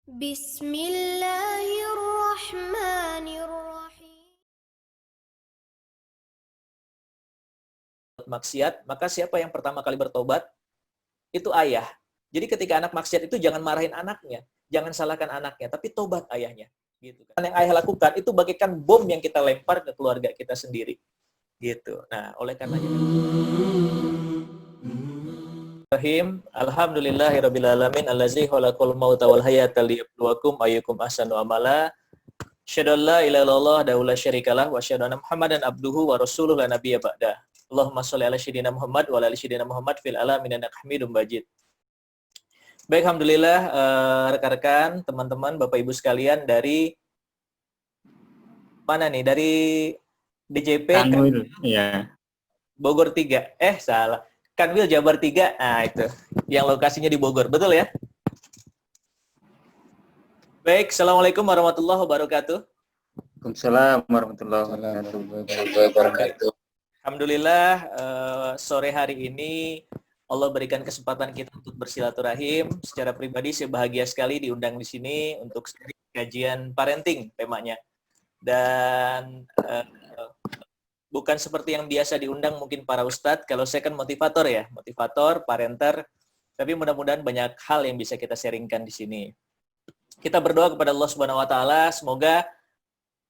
Bismillahirrahmanirrahim. Maksiat, maka siapa yang pertama kali bertobat? Itu ayah. Jadi ketika anak maksiat itu jangan marahin anaknya, jangan salahkan anaknya, tapi tobat ayahnya. Gitu kan. Yang ayah lakukan itu bagaikan bom yang kita lempar ke keluarga kita sendiri. Gitu. Nah, oleh karenanya Alhamdulillahirabbil alamin allazi khalaqal mauta wal hayata liyabluwakum ayyukum ahsanu amala. Asyhadu an la ilaha illallah wa la syarikalah wa asyhadu anna Muhammadan abduhu wa rasuluhu la nabiyya ba'dah. Allahumma shalli ala sayyidina Muhammad wa ala ali sayyidina Muhammad fil alamin innaka Hamidum Majid. Baik, alhamdulillah rekan-rekan, teman-teman, Bapak Ibu sekalian dari mana nih? Dari DJP Kanwil, ya. Bogor 3. Salah. Kanwil Jabar 3. Nah, itu. Yang lokasinya di Bogor. Betul ya? Baik, Assalamualaikum warahmatullahi wabarakatuh. Waalaikumsalam warahmatullahi wabarakatuh. Alhamdulillah, sore hari ini Allah berikan kesempatan kita untuk bersilaturahim. Secara pribadi saya bahagia sekali diundang di sini untuk kajian parenting temanya. Dan bukan seperti yang biasa diundang mungkin para ustadz. Kalau saya kan motivator ya, motivator, parenter. Tapi mudah-mudahan banyak hal yang bisa kita sharingkan di sini. Kita berdoa kepada Allah Subhanahu wa taala, semoga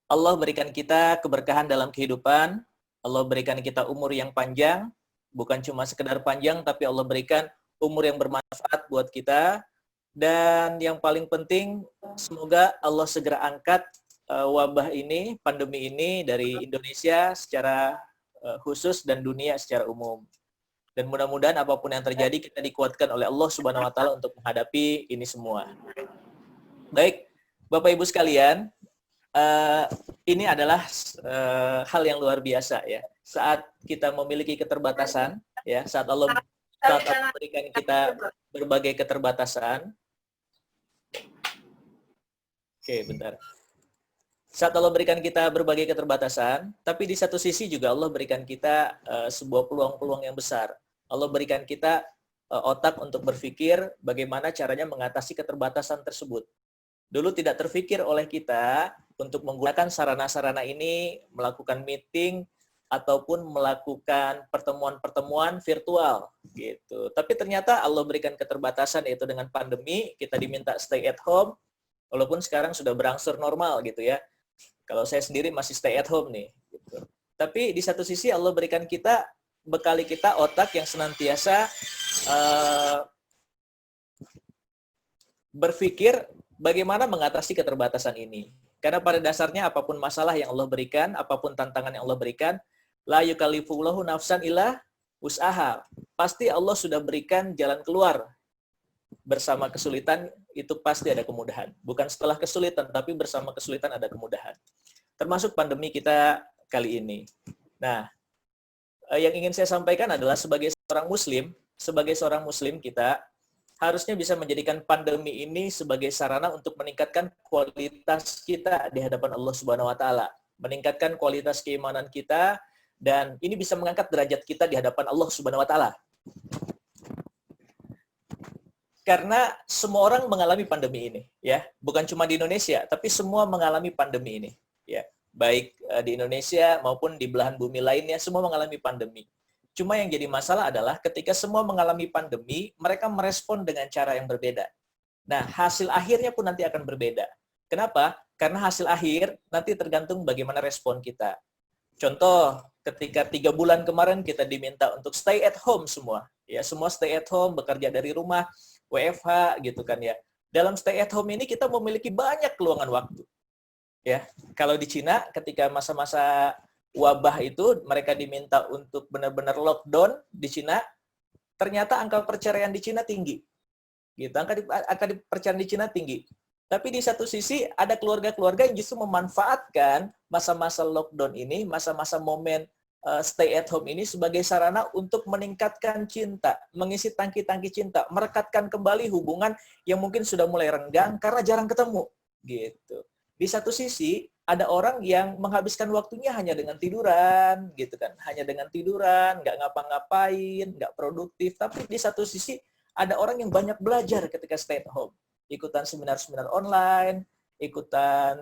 Allah berikan kita keberkahan dalam kehidupan, Allah berikan kita umur yang panjang, bukan cuma sekedar panjang, tapi Allah berikan umur yang bermanfaat buat kita. Dan yang paling penting, semoga Allah segera angkat wabah ini, pandemi ini dari Indonesia secara khusus dan dunia secara umum. Dan mudah-mudahan apapun yang terjadi, kita dikuatkan oleh Allah Subhanahu wa taala untuk menghadapi ini semua. Baik, Bapak Ibu sekalian, ini adalah hal yang luar biasa ya. Saat kita memiliki keterbatasan, ya, saat Allah memberikan kita berbagai keterbatasan. Oke, bentar. Saat Allah berikan kita berbagai keterbatasan, tapi di satu sisi juga Allah berikan kita sebuah peluang-peluang yang besar. Allah berikan kita otak untuk berpikir bagaimana caranya mengatasi keterbatasan tersebut. Dulu tidak terfikir oleh kita untuk menggunakan sarana-sarana ini, melakukan meeting, ataupun melakukan pertemuan-pertemuan virtual. Gitu. Tapi ternyata Allah berikan keterbatasan, yaitu dengan pandemi, kita diminta stay at home, walaupun sekarang sudah berangsur normal gitu ya. Kalau saya sendiri masih stay at home nih. Gitu. Tapi di satu sisi Allah berikan kita, bekali kita otak yang senantiasa berpikir bagaimana mengatasi keterbatasan ini. Karena pada dasarnya apapun masalah yang Allah berikan, apapun tantangan yang Allah berikan, la yukallifullahu nafsan illa wus'aha. Pasti Allah sudah berikan jalan keluar. Bersama kesulitan itu pasti ada kemudahan. Bukan setelah kesulitan, tapi bersama kesulitan ada kemudahan. Termasuk pandemi kita kali ini. Nah, yang ingin saya sampaikan adalah sebagai seorang muslim kita harusnya bisa menjadikan pandemi ini sebagai sarana untuk meningkatkan kualitas kita di hadapan Allah Subhanahu wa taala, meningkatkan kualitas keimanan kita, dan ini bisa mengangkat derajat kita di hadapan Allah Subhanahu wa taala. Karena semua orang mengalami pandemi ini, ya, bukan cuma di Indonesia, tapi semua mengalami pandemi ini, ya, baik di Indonesia maupun di belahan bumi lainnya, semua mengalami pandemi. Cuma yang jadi masalah adalah ketika semua mengalami pandemi, mereka merespon dengan cara yang berbeda. Nah, hasil akhirnya pun nanti akan berbeda. Kenapa? Karena hasil akhir nanti tergantung bagaimana respon kita. Contoh, ketika 3 bulan kemarin kita diminta untuk stay at home semua. Ya, semua stay at home, bekerja dari rumah, WFH gitu kan ya. Dalam stay at home ini kita memiliki banyak luangan waktu. Ya, kalau di Cina ketika masa-masa wabah itu mereka diminta untuk benar-benar lockdown di Cina, ternyata angka perceraian di Cina tinggi. Gitu, angka perceraian di Cina tinggi. Tapi di satu sisi ada keluarga-keluarga yang justru memanfaatkan masa-masa lockdown ini, masa-masa momen stay at home ini sebagai sarana untuk meningkatkan cinta, mengisi tangki-tangki cinta, merekatkan kembali hubungan yang mungkin sudah mulai renggang karena jarang ketemu. Gitu. Di satu sisi ada orang yang menghabiskan waktunya hanya dengan tiduran, gitu kan, hanya dengan tiduran, nggak ngapa-ngapain, nggak produktif. Tapi di satu sisi ada orang yang banyak belajar ketika stay at home, ikutan seminar-seminar online, ikutan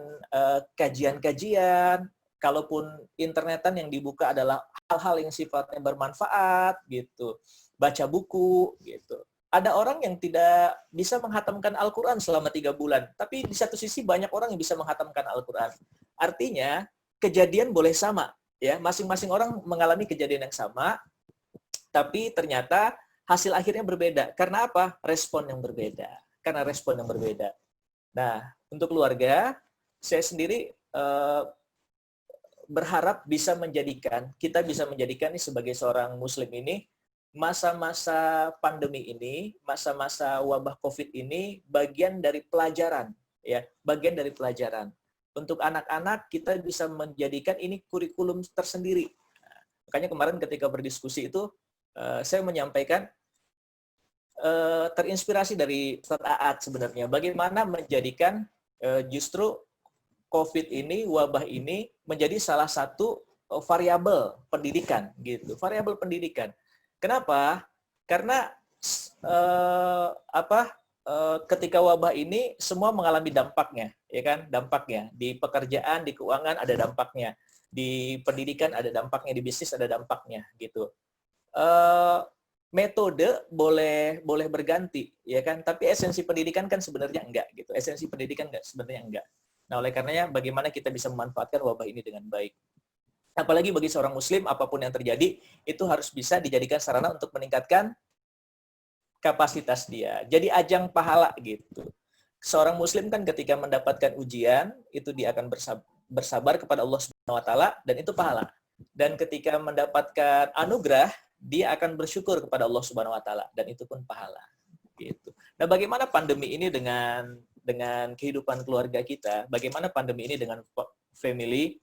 kajian-kajian. Kalaupun internetan yang dibuka adalah hal-hal yang sifatnya bermanfaat gitu, baca buku gitu. Ada orang yang tidak bisa menghatamkan Al-Quran selama 3 bulan, tapi di satu sisi banyak orang yang bisa menghatamkan Al-Quran. Artinya kejadian boleh sama, ya, masing-masing orang mengalami kejadian yang sama, tapi ternyata hasil akhirnya berbeda. Karena apa? Respon yang berbeda. Karena respon yang berbeda. Nah, untuk keluarga, saya sendiri berharap kita bisa menjadikan ini sebagai seorang muslim ini, masa-masa pandemi ini, masa-masa wabah COVID ini bagian dari pelajaran, ya, bagian dari pelajaran. Untuk anak-anak kita bisa menjadikan ini kurikulum tersendiri. Nah, makanya kemarin ketika berdiskusi itu saya menyampaikan terinspirasi dari Ustadz Aat sebenarnya, bagaimana menjadikan justru COVID ini, wabah ini menjadi salah satu variabel pendidikan, gitu. Variabel pendidikan. Kenapa? Karena ketika wabah ini semua mengalami dampaknya, ya kan? Dampaknya di pekerjaan, di keuangan ada dampaknya, di pendidikan ada dampaknya, di bisnis ada dampaknya, gitu. Metode boleh berganti, ya kan? Tapi esensi pendidikan kan sebenarnya enggak, gitu. Esensi pendidikan sebenarnya enggak. Nah, oleh karenanya bagaimana kita bisa memanfaatkan wabah ini dengan baik. Apalagi bagi seorang muslim, apapun yang terjadi, itu harus bisa dijadikan sarana untuk meningkatkan kapasitas dia. Jadi ajang pahala gitu. Seorang muslim kan ketika mendapatkan ujian, itu dia akan bersabar kepada Allah Subhanahu wa taala dan itu pahala. Dan ketika mendapatkan anugerah, dia akan bersyukur kepada Allah Subhanahu wa taala dan itu pun pahala. Gitu. Nah, bagaimana pandemi ini dengan kehidupan keluarga kita? Bagaimana pandemi ini dengan family?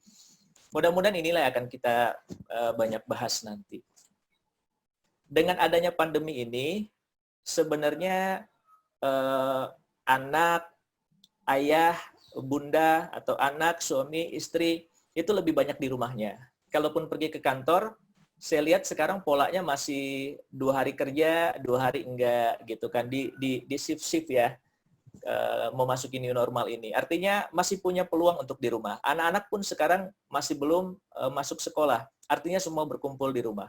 Mudah-mudahan inilah yang akan kita banyak bahas nanti. Dengan adanya pandemi ini, sebenarnya anak, ayah, bunda, atau anak, suami, istri, itu lebih banyak di rumahnya. Kalaupun pergi ke kantor, saya lihat sekarang polanya masih 2 hari kerja, 2 hari enggak, gitu kan, di shift-shift ya, memasuki new normal ini. Artinya masih punya peluang untuk di rumah. Anak-anak pun sekarang masih belum masuk sekolah. Artinya semua berkumpul di rumah.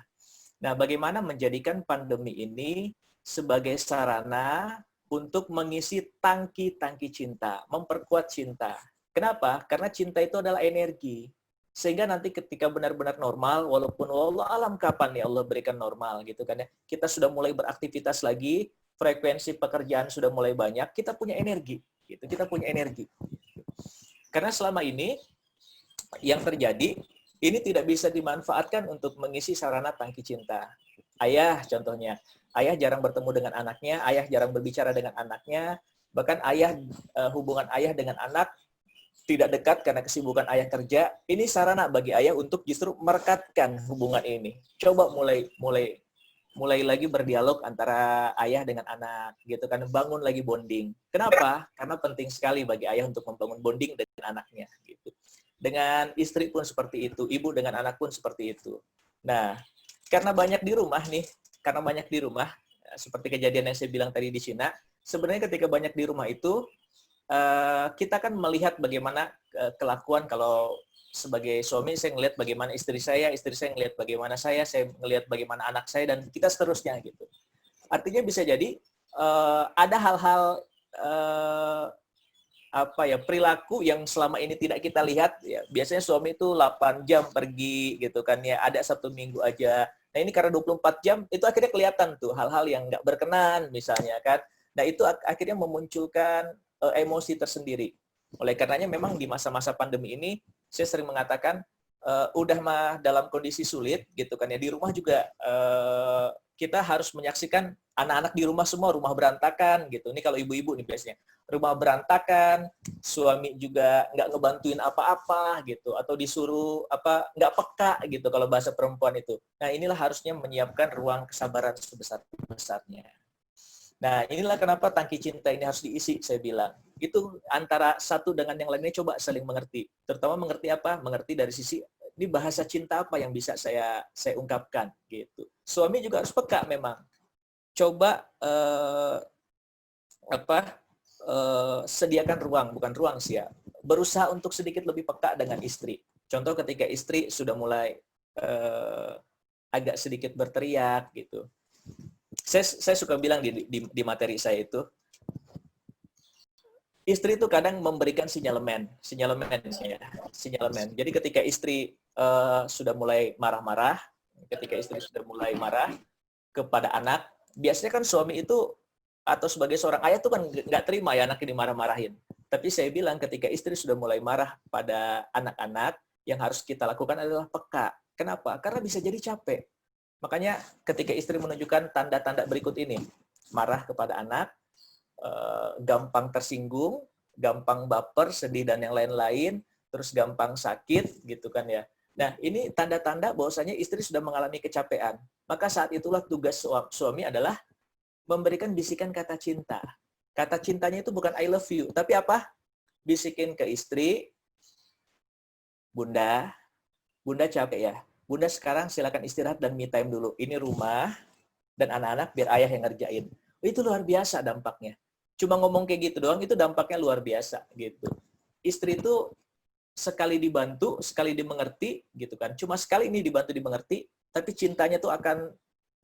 Nah, bagaimana menjadikan pandemi ini sebagai sarana untuk mengisi tangki-tangki cinta, memperkuat cinta. Kenapa? Karena cinta itu adalah energi. Sehingga nanti ketika benar-benar normal, walaupun wallahu alam kapan ya Allah berikan normal gitu kan ya. Kita sudah mulai beraktivitas lagi, frekuensi pekerjaan sudah mulai banyak, kita punya energi gitu. Kita punya energi. Karena selama ini yang terjadi ini tidak bisa dimanfaatkan untuk mengisi sarana tangki cinta. Ayah contohnya, ayah jarang bertemu dengan anaknya, ayah jarang berbicara dengan anaknya, bahkan hubungan ayah dengan anak tidak dekat karena kesibukan ayah kerja. Ini sarana bagi ayah untuk justru merekatkan hubungan ini. Coba mulai lagi berdialog antara ayah dengan anak, gitu kan, bangun lagi bonding. Kenapa? Karena penting sekali bagi ayah untuk membangun bonding dengan anaknya, gitu. Dengan istri pun seperti itu, ibu dengan anak pun seperti itu. Nah, karena banyak di rumah, seperti kejadian yang saya bilang tadi di Cina, sebenarnya ketika banyak di rumah itu, kita kan melihat bagaimana kelakuan. Kalau sebagai suami, saya ngelihat bagaimana istri saya ngelihat bagaimana saya ngelihat bagaimana anak saya, dan kita seterusnya gitu. Artinya bisa jadi ada hal-hal perilaku yang selama ini tidak kita lihat ya. Biasanya suami itu 8 jam pergi gitu kan ya, ada Sabtu Minggu aja. Nah, ini karena 24 jam itu akhirnya kelihatan tuh hal-hal yang nggak berkenan misalnya kan. Nah, itu akhirnya memunculkan emosi tersendiri. Oleh karenanya memang di masa-masa pandemi ini saya sering mengatakan udah mah dalam kondisi sulit gitu kan ya, di rumah juga kita harus menyaksikan anak-anak di rumah semua rumah berantakan gitu. Ini kalau ibu-ibu nih biasanya rumah berantakan, suami juga nggak ngebantuin apa-apa gitu, atau disuruh nggak peka gitu kalau bahasa perempuan itu. Nah, inilah harusnya menyiapkan ruang kesabaran sebesar-besarnya. Nah, inilah kenapa tangki cinta ini harus diisi, saya bilang. Itu antara satu dengan yang lainnya coba saling mengerti. Terutama mengerti apa? Mengerti dari sisi ini bahasa cinta apa yang bisa saya ungkapkan gitu. Suami juga harus peka memang. Coba sediakan ruang, bukan ruang sih ya, berusaha untuk sedikit lebih peka dengan istri. Contoh ketika istri sudah mulai agak sedikit berteriak gitu. Saya suka bilang di materi saya itu, istri itu kadang memberikan sinyalemen ya, sinyalemen. Jadi ketika istri sudah mulai marah-marah, ketika istri sudah mulai marah kepada anak, biasanya kan suami itu atau sebagai seorang ayah tuh kan nggak terima ya anak ini marah-marahin. Tapi saya bilang ketika istri sudah mulai marah pada anak-anak, yang harus kita lakukan adalah peka. Kenapa? Karena bisa jadi capek. Makanya ketika istri menunjukkan tanda-tanda berikut ini, marah kepada anak, gampang tersinggung, gampang baper, sedih dan yang lain-lain, terus gampang sakit gitu kan ya. Nah, ini tanda-tanda bahwasanya istri sudah mengalami kecapean. Maka saat itulah tugas suami adalah memberikan bisikan kata cinta. Kata cintanya itu bukan I love you, tapi apa? Bisikin ke istri, Bunda, Bunda capek ya. Bunda sekarang silakan istirahat dan me time dulu. Ini rumah dan anak-anak biar ayah yang ngerjain. Itu luar biasa dampaknya. Cuma ngomong kayak gitu doang itu dampaknya luar biasa gitu. Istri itu sekali dibantu, sekali dimengerti gitu kan. Cuma sekali ini dibantu dimengerti, tapi cintanya tuh akan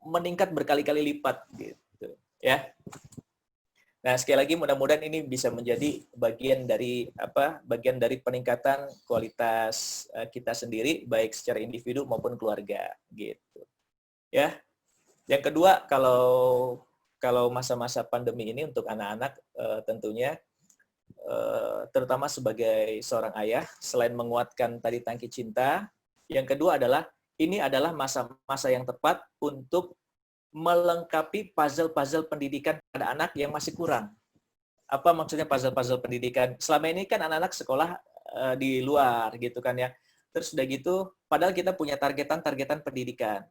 meningkat berkali-kali lipat gitu ya. Nah, sekali lagi mudah-mudahan ini bisa menjadi bagian dari peningkatan kualitas kita sendiri baik secara individu maupun keluarga gitu. Ya. Yang kedua, kalau masa-masa pandemi ini untuk anak-anak tentunya terutama sebagai seorang ayah, selain menguatkan tadi tangki cinta, yang kedua adalah ini adalah masa-masa yang tepat untuk melengkapi puzzle-puzzle pendidikan pada anak yang masih kurang. Apa maksudnya puzzle-puzzle pendidikan? Selama ini kan anak-anak sekolah di luar gitu kan ya. Terus udah gitu, padahal kita punya targetan pendidikan.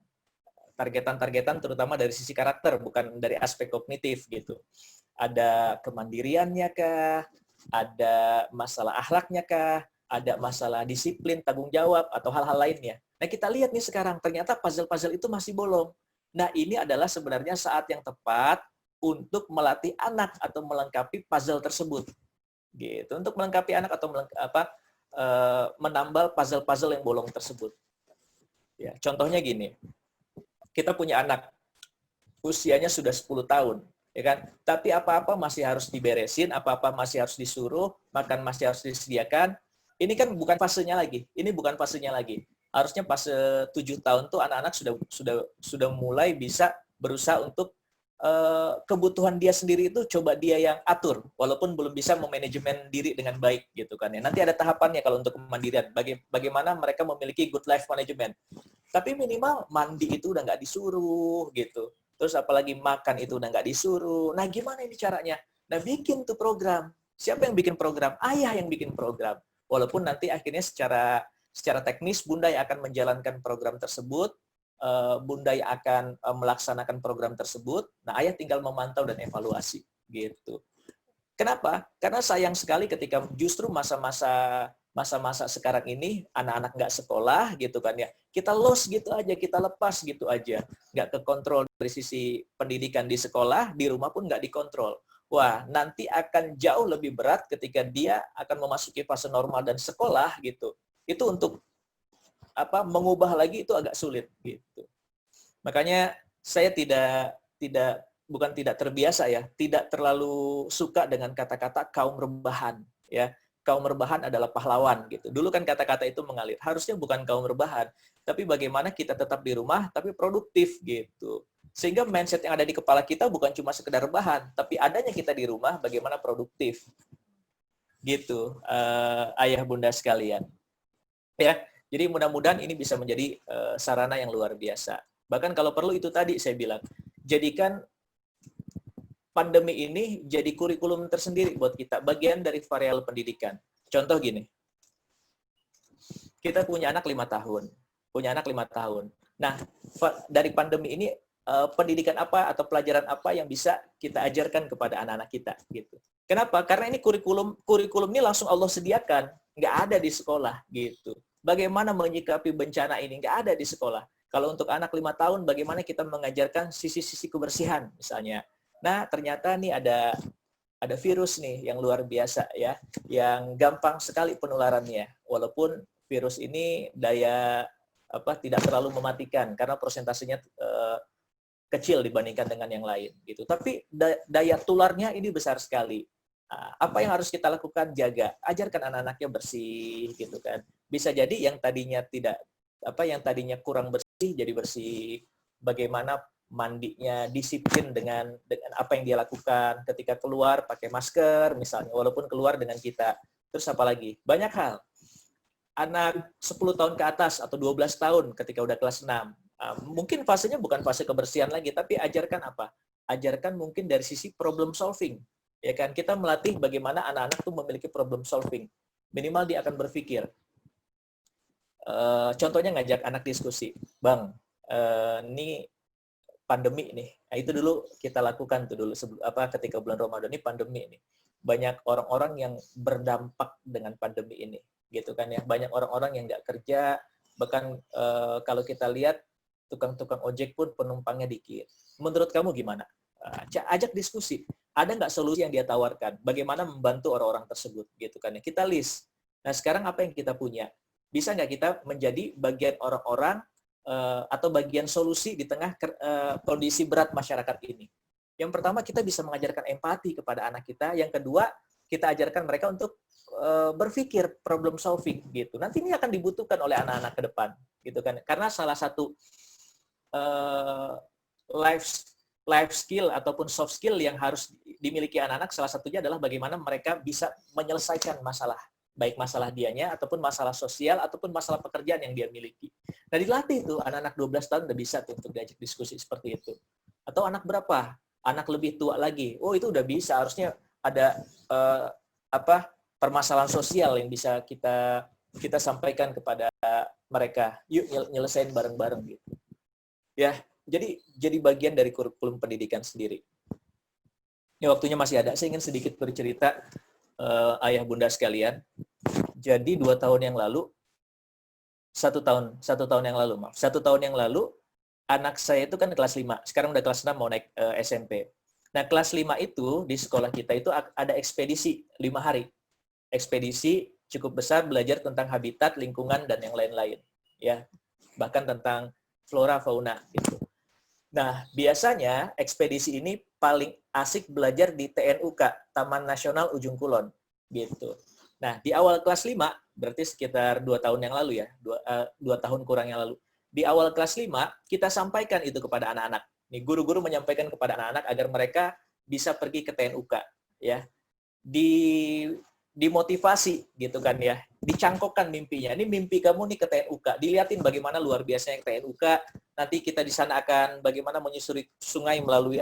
Targetan terutama dari sisi karakter, bukan dari aspek kognitif gitu. Ada kemandiriannya kah? Ada masalah akhlaknya kah? Ada masalah disiplin, tanggung jawab, atau hal-hal lainnya. Nah, kita lihat nih sekarang, ternyata puzzle-puzzle itu masih bolong. Nah, ini adalah sebenarnya saat yang tepat untuk melatih anak atau melengkapi puzzle tersebut. Gitu. Untuk melengkapi anak atau menambal puzzle-puzzle yang bolong tersebut. Ya, contohnya gini. Kita punya anak usianya sudah 10 tahun, ya kan? Tapi apa-apa masih harus diberesin, apa-apa masih harus disuruh, makan masih harus disediakan. Ini kan bukan fasenya lagi. Ini bukan fasenya lagi. Harusnya fase 7 tahun tuh anak-anak sudah mulai bisa berusaha untuk kebutuhan dia sendiri itu coba dia yang atur, walaupun belum bisa memanajemen diri dengan baik gitu kan ya. Nanti ada tahapannya kalau untuk kemandirian. Bagaimana mereka memiliki good life management. Tapi minimal mandi itu udah nggak disuruh gitu. Terus apalagi makan itu udah nggak disuruh. Nah gimana ini caranya? Nah bikin tuh program. Siapa yang bikin program? Ayah yang bikin program. Walaupun nanti akhirnya secara teknis Bunda yang akan menjalankan program tersebut, Bunda yang akan melaksanakan program tersebut. Nah ayah tinggal memantau dan evaluasi gitu. Kenapa? Karena sayang sekali ketika justru masa-masa sekarang ini anak-anak nggak sekolah gitu kan ya, kita lost gitu aja, kita lepas gitu aja, nggak kekontrol dari sisi pendidikan di sekolah, di rumah pun nggak dikontrol. Wah, nanti akan jauh lebih berat ketika dia akan memasuki fase normal dan sekolah gitu. Itu untuk mengubah lagi itu agak sulit gitu. Makanya saya bukan tidak terbiasa ya, tidak terlalu suka dengan kata-kata kaum rebahan ya. Kaum rebahan adalah pahlawan gitu. Dulu kan kata-kata itu mengalir. Harusnya bukan kaum rebahan, tapi bagaimana kita tetap di rumah tapi produktif gitu. Sehingga mindset yang ada di kepala kita bukan cuma sekedar rebahan, tapi adanya kita di rumah bagaimana produktif. Gitu, ayah bunda sekalian. Ya, jadi mudah-mudahan ini bisa menjadi sarana yang luar biasa. Bahkan kalau perlu itu tadi saya bilang, jadikan pandemi ini jadi kurikulum tersendiri buat kita, bagian dari variabel pendidikan. Contoh gini, kita punya anak 5 tahun. Nah, dari pandemi ini pendidikan apa atau pelajaran apa yang bisa kita ajarkan kepada anak-anak kita gitu. Kenapa? Karena ini kurikulum ini langsung Allah sediakan, nggak ada di sekolah gitu. Bagaimana menyikapi bencana ini nggak ada di sekolah. Kalau untuk anak 5 tahun, bagaimana kita mengajarkan sisi-sisi kebersihan misalnya. Nah, ternyata nih ada ada virus nih yang luar biasa ya, yang gampang sekali penularannya. Walaupun virus ini tidak terlalu mematikan karena persentasenya kecil dibandingkan dengan yang lain gitu. Tapi daya tularnya ini besar sekali. Apa yang harus kita lakukan? Jaga, ajarkan anak-anaknya bersih gitu kan. Bisa jadi yang tadinya kurang bersih jadi bersih. Bagaimana mandinya disiplin dengan apa yang dia lakukan, ketika keluar pakai masker misalnya, walaupun keluar dengan kita. Terus apa lagi? Banyak hal. Anak 10 tahun ke atas atau 12 tahun ketika udah kelas 6, mungkin fasenya bukan fase kebersihan lagi, tapi ajarkan apa? Ajarkan mungkin dari sisi problem solving. Ya kan, kita melatih bagaimana anak-anak tuh memiliki problem solving. Minimal dia akan berpikir. Contohnya ngajak anak diskusi, Bang, ini pandemi nih. Nah, itu dulu kita lakukan tuh dulu ketika bulan Ramadan ini pandemi ini. Banyak orang-orang yang berdampak dengan pandemi ini, gitu kan ya. Banyak orang-orang yang nggak kerja, bahkan kalau kita lihat tukang-tukang ojek pun penumpangnya dikit. Menurut kamu gimana? Ajak diskusi. Ada nggak solusi yang dia tawarkan? Bagaimana membantu orang-orang tersebut, gitu kan ya. Kita list. Nah, sekarang apa yang kita punya? Bisa nggak kita menjadi bagian orang-orang atau bagian solusi di tengah kondisi berat masyarakat ini? Yang pertama, kita bisa mengajarkan empati kepada anak kita. Yang kedua, kita ajarkan mereka untuk berpikir problem solving gitu. Nanti ini akan dibutuhkan oleh anak-anak ke depan, gitu kan? Karena salah satu life skill ataupun soft skill yang harus dimiliki anak-anak, salah satunya adalah bagaimana mereka bisa menyelesaikan masalah, baik masalah dianya ataupun masalah sosial ataupun masalah pekerjaan yang dia miliki. Nah, dilatih tuh anak-anak 12 tahun udah bisa tuh untuk diajak diskusi seperti itu. Atau anak berapa? Anak lebih tua lagi. Oh, itu udah bisa. Harusnya ada permasalahan sosial yang bisa kita sampaikan kepada mereka. Yuk nyelesain bareng-bareng gitu. Ya, jadi bagian dari kurikulum pendidikan sendiri. Ini waktunya masih ada. Saya ingin sedikit bercerita, ayah bunda sekalian. Jadi 2 tahun yang lalu, satu tahun yang lalu, anak saya itu kan kelas 5. Sekarang udah kelas 6 mau naik SMP. Nah, kelas 5 itu di sekolah kita itu ada ekspedisi 5 hari. Ekspedisi cukup besar, belajar tentang habitat, lingkungan, dan yang lain-lain. Ya, bahkan tentang flora, fauna. Gitu. Nah, biasanya ekspedisi ini paling asik belajar di TNUK, Taman Nasional Ujung Kulon. Gitu. Nah, di awal kelas 5, berarti sekitar 2 tahun yang lalu ya, 2 tahun kurang yang lalu. Di awal kelas 5, kita sampaikan itu kepada anak-anak. Nih, guru-guru menyampaikan kepada anak-anak agar mereka bisa pergi ke TNUK. Ya. Dimotivasi gitu kan ya, dicangkokkan mimpinya. Ini mimpi kamu nih ke TNUK, dilihatin bagaimana luar biasanya ke TNUK. Nanti kita di sana akan bagaimana menyusuri sungai melalui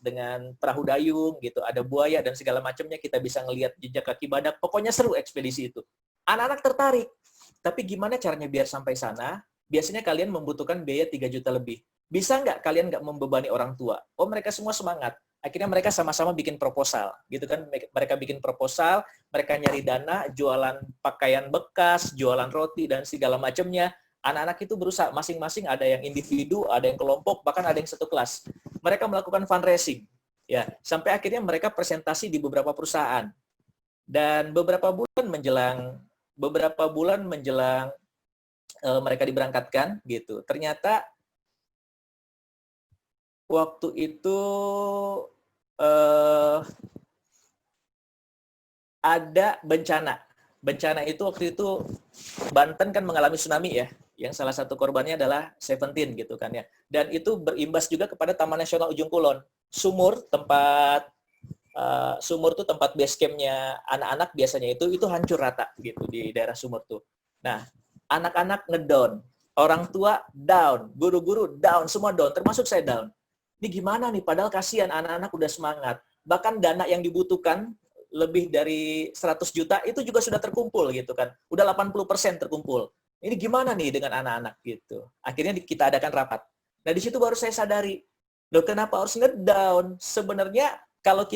dengan perahu dayung gitu, ada buaya dan segala macamnya, kita bisa ngelihat jejak kaki badak. Pokoknya seru ekspedisi itu. Anak-anak tertarik. Tapi gimana caranya biar sampai sana? Biasanya kalian membutuhkan biaya 3 juta lebih. Bisa nggak kalian nggak membebani orang tua? Oh, mereka semua semangat. Akhirnya mereka sama-sama bikin proposal, gitu kan? Mereka bikin proposal, mereka nyari dana, jualan pakaian bekas, jualan roti dan segala macamnya. Anak-anak itu berusaha, masing-masing ada yang individu, ada yang kelompok, bahkan ada yang satu kelas. Mereka melakukan fundraising, ya, sampai akhirnya mereka presentasi di beberapa perusahaan. Dan beberapa bulan menjelang mereka diberangkatkan, gitu. Ternyata waktu itu ada bencana. Bencana itu waktu itu Banten kan mengalami tsunami ya, yang salah satu korbannya adalah Seventeen gitu kan ya. Dan itu berimbas juga kepada Taman Nasional Ujung Kulon. Sumur tuh tempat base camp-nya anak-anak biasanya itu hancur rata gitu di daerah sumur tuh. Nah, anak-anak ngedown, orang tua down, guru-guru down, semua down, termasuk saya down. Ini gimana nih, padahal kasihan anak-anak udah semangat. Bahkan dana yang dibutuhkan lebih dari 100 juta itu juga sudah terkumpul gitu kan. Udah 80% terkumpul. Ini gimana nih dengan anak-anak gitu. Akhirnya kita adakan rapat. Nah, di situ baru saya sadari, loh kenapa harus ngedown? Sebenarnya kalau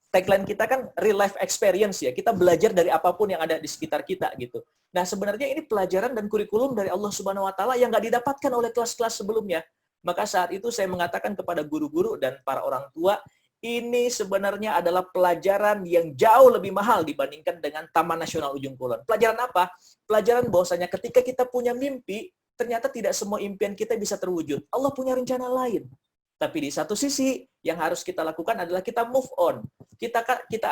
tagline kita kan real life experience ya. Kita belajar dari apapun yang ada di sekitar kita gitu. Nah, sebenarnya ini pelajaran dan kurikulum dari Allah Subhanahu wa taala yang nggak didapatkan oleh kelas-kelas sebelumnya. Maka saat itu saya mengatakan kepada guru-guru dan para orang tua, ini sebenarnya adalah pelajaran yang jauh lebih mahal dibandingkan dengan Taman Nasional Ujung Kulon. Pelajaran apa? Pelajaran bahwasanya ketika kita punya mimpi, ternyata tidak semua impian kita bisa terwujud. Allah punya rencana lain. Tapi di satu sisi, yang harus kita lakukan adalah kita move on. Kita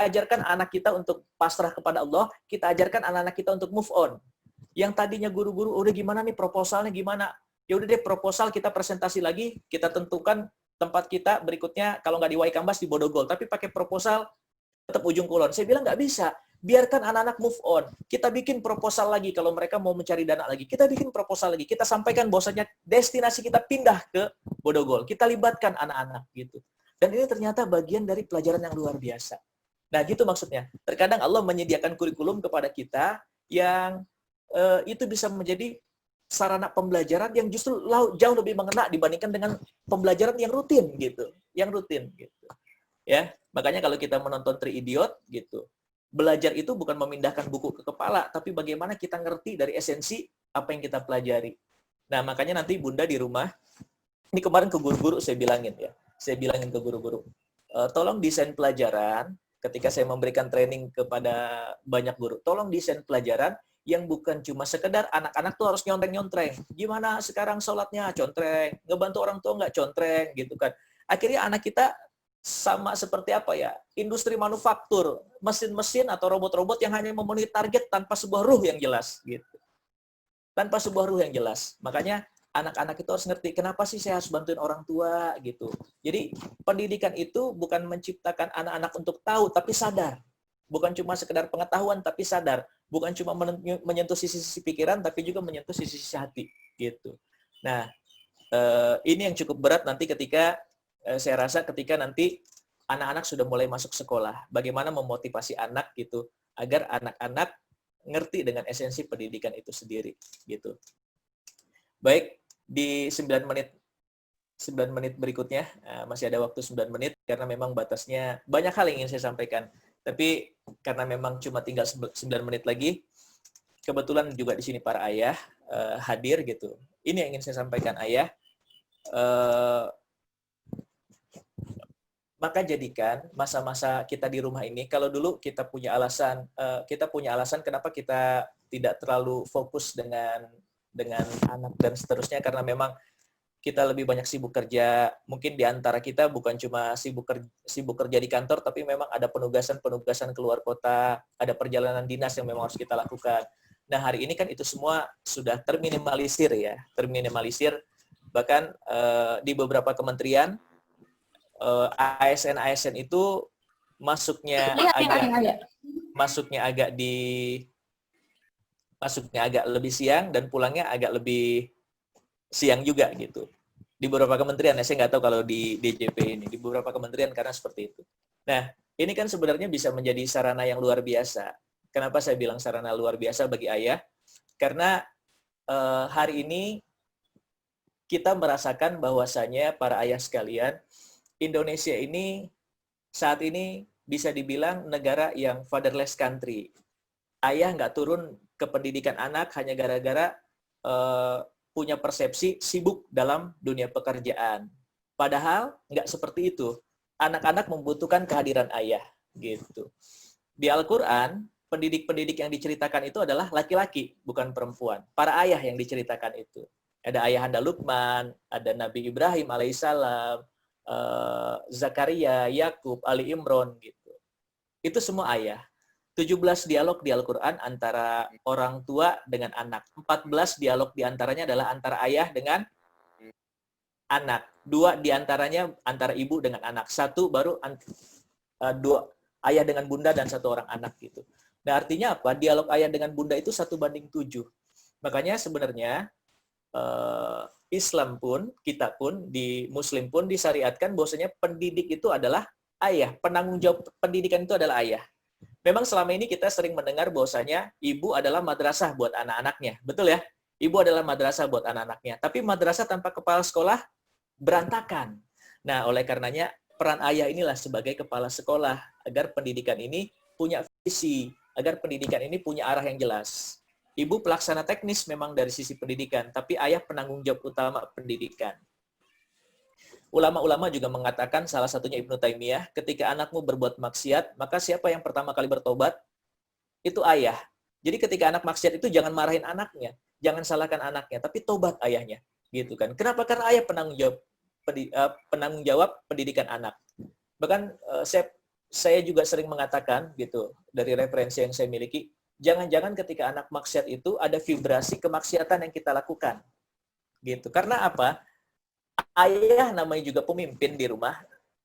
ajarkan anak kita untuk pasrah kepada Allah, kita ajarkan anak-anak kita untuk move on. Yang tadinya guru-guru, udah gimana nih proposalnya gimana? Ya udah deh, proposal kita presentasi lagi, kita tentukan tempat kita berikutnya, kalau nggak di Waikambas, di Bodogol. Tapi pakai proposal, tetap Ujung Kulon. Saya bilang nggak bisa. Biarkan anak-anak move on. Kita bikin proposal lagi kalau mereka mau mencari dana lagi. Kita bikin proposal lagi. Kita sampaikan bahwasanya destinasi kita pindah ke Bodogol. Kita libatkan anak-anak gitu. Dan ini ternyata bagian dari pelajaran yang luar biasa. Nah, gitu maksudnya. Terkadang Allah menyediakan kurikulum kepada kita yang itu bisa menjadi sarana pembelajaran yang justru jauh lebih mengena dibandingkan dengan pembelajaran yang rutin gitu. Yang rutin gitu. Ya, makanya kalau kita menonton Three Idiot gitu, belajar itu bukan memindahkan buku ke kepala, tapi bagaimana kita ngerti dari esensi apa yang kita pelajari. Nah, makanya nanti Bunda di rumah, ini kemarin ke guru-guru saya bilangin ya, saya bilangin ke guru-guru, tolong desain pelajaran, ketika saya memberikan training kepada banyak guru, tolong desain pelajaran yang bukan cuma sekedar anak-anak tuh harus nyontreng-nyontreng. Gimana sekarang sholatnya? Contreng. Ngebantu orang tua nggak? Contreng, gitu kan. Akhirnya anak kita sama seperti apa ya, industri manufaktur, mesin-mesin atau robot-robot yang hanya memenuhi target tanpa sebuah ruh yang jelas gitu. Tanpa sebuah ruh yang jelas. Makanya anak-anak itu harus ngerti kenapa sih saya harus bantuin orang tua gitu. Jadi pendidikan itu bukan menciptakan anak-anak untuk tahu tapi sadar. Bukan cuma sekedar pengetahuan tapi sadar. Bukan cuma menyentuh sisi-sisi pikiran tapi juga menyentuh sisi-sisi hati gitu. Nah, ini yang cukup berat nanti ketika saya rasa ketika nanti anak-anak sudah mulai masuk sekolah, bagaimana memotivasi anak gitu agar anak-anak ngerti dengan esensi pendidikan itu sendiri gitu. Baik, di 9 menit berikutnya masih ada waktu 9 menit karena memang batasnya banyak hal yang ingin saya sampaikan. Tapi karena memang cuma tinggal 9 menit lagi, kebetulan juga di sini para ayah hadir gitu. Ini yang ingin saya sampaikan ayah. Maka jadikan masa-masa kita di rumah ini, kalau dulu kita punya alasan kenapa kita tidak terlalu fokus dengan anak dan seterusnya, karena memang kita lebih banyak sibuk kerja. Mungkin di antara kita bukan cuma sibuk kerja di kantor, tapi memang ada penugasan-penugasan keluar kota, ada perjalanan dinas yang memang harus kita lakukan. Nah, hari ini kan itu semua sudah terminimalisir ya, Bahkan di beberapa kementerian, ASN itu masuknya agak lebih siang dan pulangnya agak lebih siang juga gitu. Di beberapa kementerian, saya nggak tahu kalau di DJP ini, di beberapa kementerian karena seperti itu. Nah, ini kan sebenarnya bisa menjadi sarana yang luar biasa. Kenapa saya bilang sarana luar biasa bagi ayah? Karena hari ini kita merasakan bahwasanya para ayah sekalian, Indonesia ini saat ini bisa dibilang negara yang fatherless country. Ayah nggak turun ke pendidikan anak hanya gara-gara punya persepsi sibuk dalam dunia pekerjaan. Padahal nggak seperti itu. Anak-anak membutuhkan kehadiran ayah. Gitu. Di Al-Quran, pendidik-pendidik yang diceritakan itu adalah laki-laki, bukan perempuan. Para ayah yang diceritakan itu. Ada ayahanda Luqman, ada Nabi Ibrahim alaihissalam, Zakaria, Yakub, Ali Imron gitu. Itu semua ayah. 17 dialog di Al-Quran antara orang tua dengan anak. 14 dialog diantaranya adalah antara ayah dengan anak. 2 diantaranya antara ibu dengan anak. 1 baru 2 ayah dengan bunda dan 1 orang anak gitu. Nah, artinya apa? Dialog ayah dengan bunda itu 1:7. Makanya sebenarnya Islam pun, kita pun, di Muslim pun disyariatkan bahwasanya pendidik itu adalah ayah. Penanggung jawab pendidikan itu adalah ayah. Memang selama ini kita sering mendengar bahwasanya ibu adalah madrasah buat anak-anaknya. Betul ya? Ibu adalah madrasah buat anak-anaknya. Tapi madrasah tanpa kepala sekolah berantakan. Nah, oleh karenanya peran ayah inilah sebagai kepala sekolah agar pendidikan ini punya visi, agar pendidikan ini punya arah yang jelas. Ibu pelaksana teknis memang dari sisi pendidikan, tapi ayah penanggung jawab utama pendidikan. Ulama-ulama juga mengatakan, salah satunya Ibnu Taimiyah, ketika anakmu berbuat maksiat, maka siapa yang pertama kali bertobat? Itu ayah. Jadi ketika anak maksiat itu jangan marahin anaknya, jangan salahkan anaknya, tapi tobat ayahnya, gitu kan? Kenapa? Karena ayah penanggung jawab pendidikan anak. Bahkan saya juga sering mengatakan gitu dari referensi yang saya miliki, jangan-jangan ketika anak maksiat itu ada vibrasi kemaksiatan yang kita lakukan, gitu. Karena apa? Ayah namanya juga pemimpin di rumah.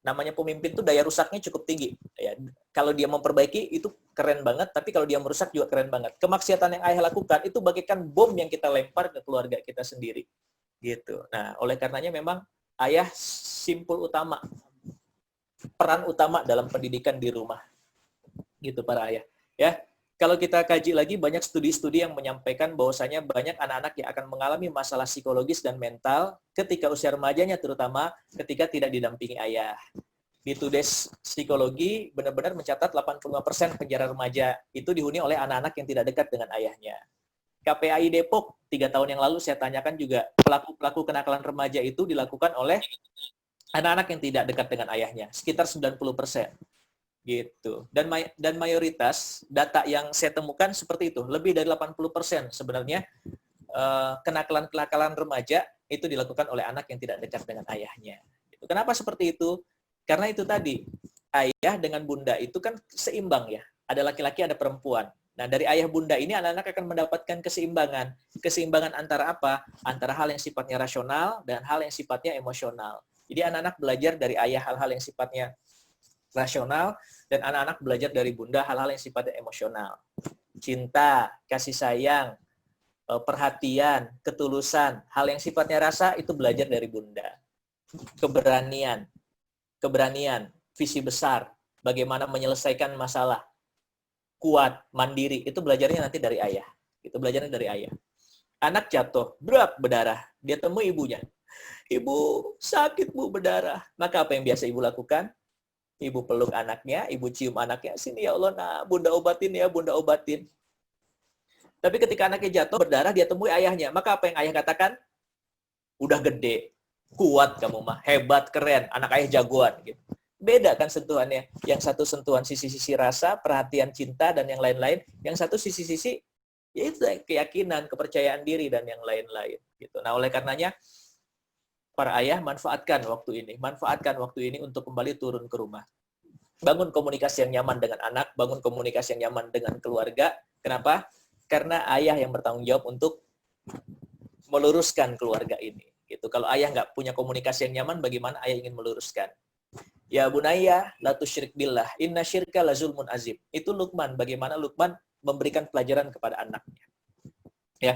Namanya pemimpin itu daya rusaknya cukup tinggi. Ya, kalau dia memperbaiki itu keren banget, tapi kalau dia merusak juga keren banget. Kemaksiatan yang ayah lakukan itu bagaikan bom yang kita lempar ke keluarga kita sendiri. Gitu. Nah, oleh karenanya memang ayah simpul utama, peran utama dalam pendidikan di rumah. Gitu para ayah. Ya, kalau kita kaji lagi, banyak studi-studi yang menyampaikan bahwasanya banyak anak-anak yang akan mengalami masalah psikologis dan mental ketika usia remajanya, terutama ketika tidak didampingi ayah. Di Tudes Psikologi benar-benar mencatat 85% penjara remaja itu dihuni oleh anak-anak yang tidak dekat dengan ayahnya. KPAI Depok 3 tahun yang lalu saya tanyakan juga, pelaku-pelaku kenakalan remaja itu dilakukan oleh anak-anak yang tidak dekat dengan ayahnya, sekitar 90%. Gitu. Dan mayoritas data yang saya temukan seperti itu, lebih dari 80% sebenarnya kenakalan-kenakalan remaja itu dilakukan oleh anak yang tidak dekat dengan ayahnya. Gitu. Kenapa seperti itu? Karena itu tadi, ayah dengan bunda itu kan seimbang ya. Ada laki-laki, ada perempuan. Nah, dari ayah bunda ini anak-anak akan mendapatkan keseimbangan. Keseimbangan antara apa? Antara hal yang sifatnya rasional dan hal yang sifatnya emosional. Jadi anak-anak belajar dari ayah hal-hal yang sifatnya rasional, dan anak-anak belajar dari bunda hal-hal yang sifatnya emosional. Cinta, kasih sayang, perhatian, ketulusan, hal yang sifatnya rasa itu belajar dari bunda. Keberanian, visi besar, bagaimana menyelesaikan masalah, kuat, mandiri, itu belajarnya nanti dari ayah. Itu belajarnya dari ayah. Anak jatuh, berdarah, dia temui ibunya. Ibu, sakit bu, berdarah. Maka apa yang biasa ibu lakukan? Ibu peluk anaknya, ibu cium anaknya, sini ya Allah, nah, bunda obatin ya, bunda obatin. Tapi ketika anaknya jatuh, berdarah, dia temui ayahnya. Maka apa yang ayah katakan? Udah gede, kuat kamu mah, hebat, keren, anak ayah jagoan. Gitu. Beda kan sentuhannya. Yang satu sentuhan sisi-sisi rasa, perhatian, cinta, dan yang lain-lain. Yang satu sisi-sisi, yaitu keyakinan, kepercayaan diri, dan yang lain-lain. Gitu. Nah, oleh karenanya, para ayah manfaatkan waktu ini. Manfaatkan waktu ini untuk kembali turun ke rumah. Bangun komunikasi yang nyaman dengan anak, bangun komunikasi yang nyaman dengan keluarga. Kenapa? Karena ayah yang bertanggung jawab untuk meluruskan keluarga ini. Gitu. Kalau ayah nggak punya komunikasi yang nyaman, bagaimana ayah ingin meluruskan? Ya bunayya, la tusyrik billah, inna syirka la zulmun azim. Itu Luqman, bagaimana Luqman memberikan pelajaran kepada anaknya. Ya.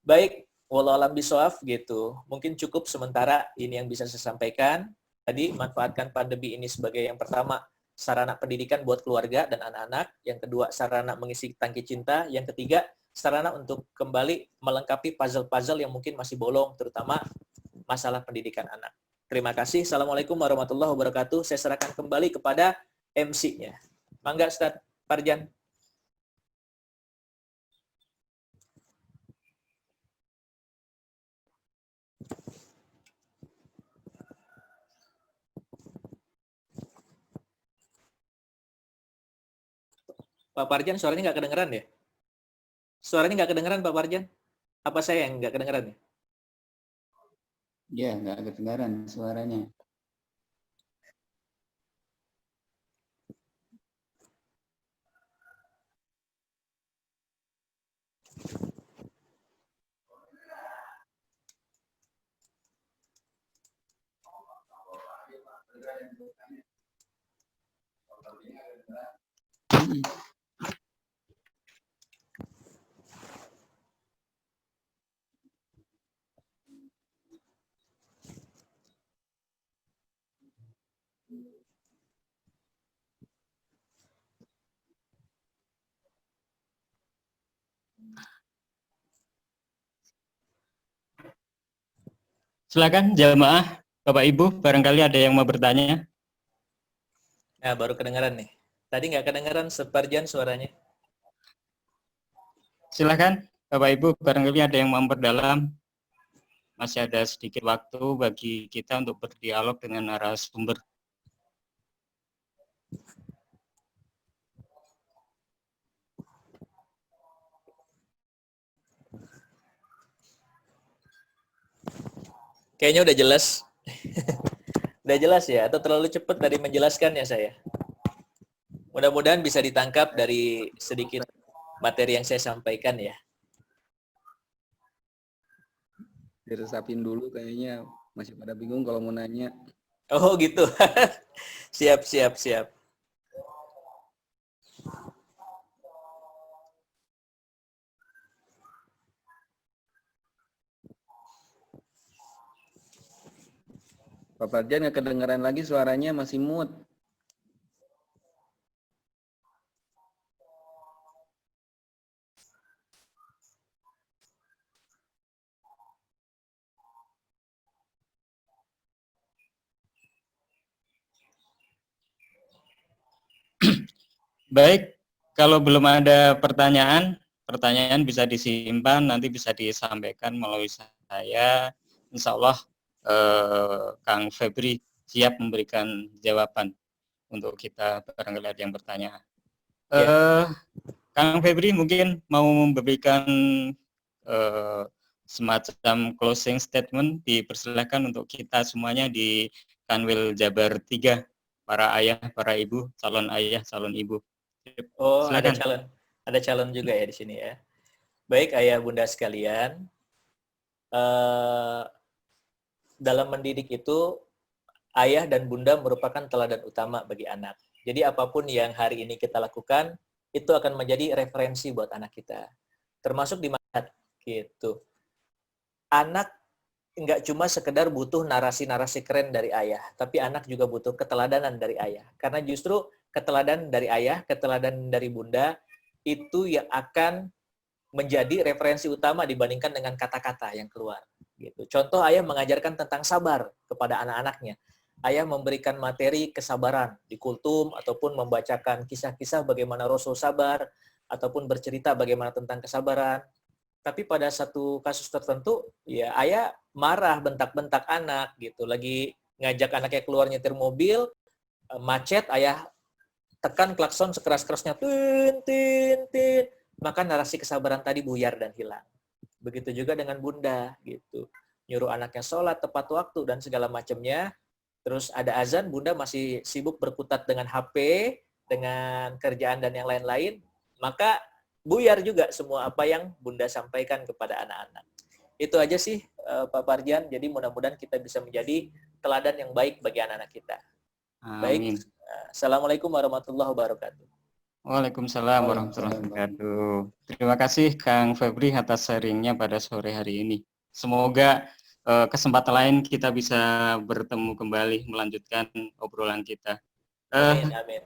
Baik, wallahu a'lam bishawab gitu. Mungkin cukup sementara ini yang bisa saya sampaikan. Tadi manfaatkan pandemi ini sebagai yang pertama sarana pendidikan buat keluarga dan anak-anak. Yang kedua sarana mengisi tangki cinta. Yang ketiga sarana untuk kembali melengkapi puzzle-puzzle yang mungkin masih bolong, terutama masalah pendidikan anak. Terima kasih. Assalamualaikum warahmatullahi wabarakatuh. Saya serahkan kembali kepada MC-nya. Mangga Ustaz Farjan. Pak Farjan, suaranya nggak kedengeran ya? Suaranya nggak kedengeran, Pak Farjan? Apa saya yang nggak kedengeran ya? Ya, nggak kedengaran suaranya. Silakan jamaah, Bapak Ibu, barangkali ada yang mau bertanya. Nah, baru kedengeran nih. Tadi nggak kedengeran Farjan suaranya. Silakan, Bapak Ibu, barangkali ada yang mau memperdalam. masih ada sedikit waktu bagi kita untuk berdialog dengan narasumber. Kayaknya udah jelas. Udah jelas ya? Atau terlalu cepat dari menjelaskannya saya? Mudah-mudahan bisa ditangkap dari sedikit materi yang saya sampaikan ya. Diresapin dulu, kayaknya masih pada bingung kalau mau nanya. Oh gitu. Siap, siap, siap. Pak Farjan nggak kedengeran lagi, suaranya masih mute. Baik, kalau belum ada pertanyaan bisa disimpan, nanti bisa disampaikan melalui saya. Insya Allah Kang Febri siap memberikan jawaban untuk kita barangkali ada yang bertanya. Kang Febri mungkin mau memberikan semacam closing statement, dipersilakan untuk kita semuanya di Kanwil Jabar 3, para ayah, para ibu, calon ayah, calon ibu. Oh, Silakan. ada calon juga ya di sini ya. Baik ayah bunda sekalian, dalam mendidik itu ayah dan bunda merupakan teladan utama bagi anak. Jadi apapun yang hari ini kita lakukan itu akan menjadi referensi buat anak kita. Termasuk di mana gitu. Anak nggak cuma sekedar butuh narasi-narasi keren dari ayah, tapi anak juga butuh keteladanan dari ayah. Karena justru keteladanan dari ayah, keteladanan dari bunda, itu yang akan menjadi referensi utama dibandingkan dengan kata-kata yang keluar. Gitu. Contoh ayah mengajarkan tentang sabar kepada anak-anaknya. Ayah memberikan materi kesabaran di kultum, ataupun membacakan kisah-kisah bagaimana Rasul sabar, ataupun bercerita bagaimana tentang kesabaran. Tapi pada satu kasus tertentu, ya ayah marah, bentak-bentak anak gitu. Lagi ngajak anaknya keluar nyetir mobil, macet, ayah tekan klakson sekeras-kerasnya, tin, tin, tin. Maka narasi kesabaran tadi buyar dan hilang. Begitu juga dengan bunda gitu. Nyuruh anaknya sholat tepat waktu dan segala macamnya. Terus ada azan, bunda masih sibuk berkutat dengan HP, dengan kerjaan dan yang lain-lain. Maka buyar juga semua apa yang bunda sampaikan kepada anak-anak. Itu aja sih Pak Farjan. Jadi mudah-mudahan kita bisa menjadi teladan yang baik bagi anak-anak kita. Amin. Baik. Assalamualaikum warahmatullahi wabarakatuh. Waalaikumsalam warahmatullahi wabarakatuh. Terima kasih Kang Febri atas sharingnya pada sore hari ini. Semoga kesempatan lain kita bisa bertemu kembali melanjutkan obrolan kita. Amin, amin.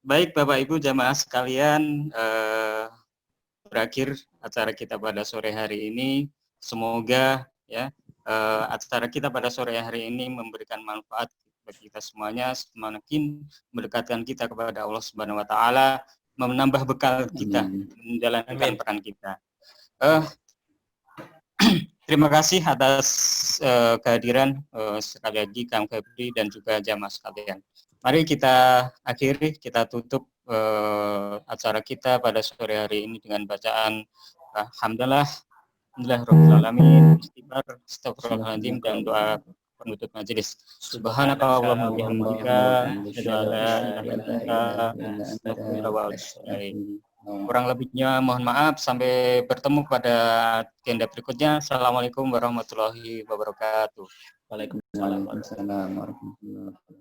Baik Bapak Ibu jamaah sekalian, berakhir acara kita pada sore hari ini. Semoga ya acara kita pada sore hari ini memberikan manfaat bagi kita semuanya, semakin mendekatkan kita kepada Allah Subhanahu wa taala, menambah bekal kita menjalankan peran kita. Terima kasih atas kehadiran sekali lagi Kang Febri dan juga jamaah sekalian. Mari kita akhiri, kita tutup acara kita pada sore hari ini dengan bacaan Alhamdulillah, Alhamdulillahirrahmanirrahim, istighfar, astagfirullahaladzim, dan doa penutup majelis. Subhanakallahumma wa bihamdika, asyhadu an la ilaha illa anta, astaghfiruka wa atubu ilaik. Kurang lebihnya mohon maaf, sampai bertemu pada agenda berikutnya. Assalamualaikum warahmatullahi wabarakatuh. Waalaikumsalam warahmatullahi wabarakatuh.